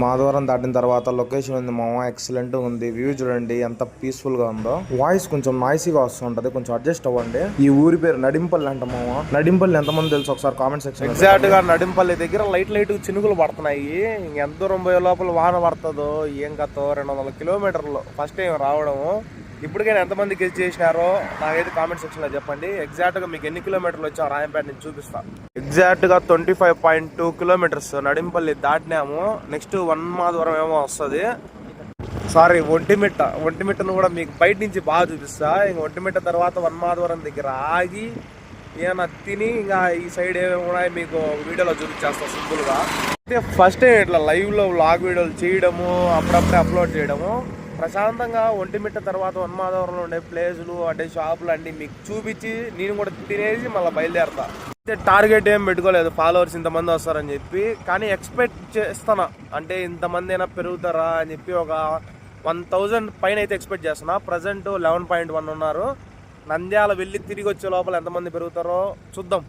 మాధవరం దాటిన తర్వాత లొకేషన్ ఉంది మామ, ఎక్సలెంట్ ఉంది. వ్యూ చూడండి ఎంత పీస్ఫుల్ గా ఉందో. వాయిస్ కొంచెం నాయిసీగా వస్తుంటది, కొంచెం అడ్జస్ట్ అవ్వండి. ఈ ఊరి పేరు నడింపల్లి అంట మామ. నడింపల్లి ఎంతమంది తెలుసు ఒకసారి కామెంట్ సెక్షన్. ఎగ్జాక్ట్ గా నడింపల్లి దగ్గర లైట్ చినుకులు పడుతున్నాయి. ఎంత దూరం పోయే లోపల వాన పడుతుందో ఏం కథో. 200 కిలోమీటర్లు ఫస్ట్ టైం రావడము. ఇప్పటికైనా ఎంతమంది గెస్ చేసినారో నాకైతే కామెంట్ సెక్షన్ లో చెప్పండి. ఎగ్జాక్ట్ గా మీకు ఎన్ని కిలోమీటర్లు వచ్చా రాయంపేట నుంచి చూపిస్తా. ఎగ్జాక్ట్ గా 25.2 కిలోమీటర్స్ నడింపల్లి దాటినాము. నెక్స్ట్ వన్మాధవరం ఏమో వస్తుంది. సారీ, ఒంటిమిట్టను కూడా మీకు బయట నుంచి బాగా చూపిస్తా. ఇంక ఒంటిమిట్ట తర్వాత వన్మాధవరం దగ్గర ఆగి ఏమన్నా తిని ఇంకా ఈ సైడ్ ఏమేమి ఉన్నాయి మీకు వీడియోలో చూపించేస్తా సింపుల్ గా. ఫస్ట్ టైం ఇట్లా లైవ్ లో వ్లాగ్ వీడియోలు చేయడము, అప్పుడప్పుడే అప్లోడ్ చేయడము. ప్రశాంతంగా ఒంటిమిట్ట తర్వాత వన్మాధవరంలో ఉండే ప్లేసులు అంటే షాపులు అన్ని మీకు చూపించి నేను కూడా తినేసి మళ్ళీ బయలుదేరతా. టార్గెట్ ఏం పెట్టుకోలేదు ఫాలోవర్స్ ఇంతమంది వస్తారని చెప్పి, కానీ ఎక్స్పెక్ట్ చేస్తున్నా అంటే ఇంతమంది అయినా పెరుగుతారా అని చెప్పి. ఒక 1000 పైన అయితే ఎక్స్పెక్ట్ చేస్తున్నా. ప్రజెంట్ 11.1 ఉన్నారు. నంద్యాల వెళ్ళి తిరిగి వచ్చే లోపల ఎంతమంది పెరుగుతారో చూద్దాం.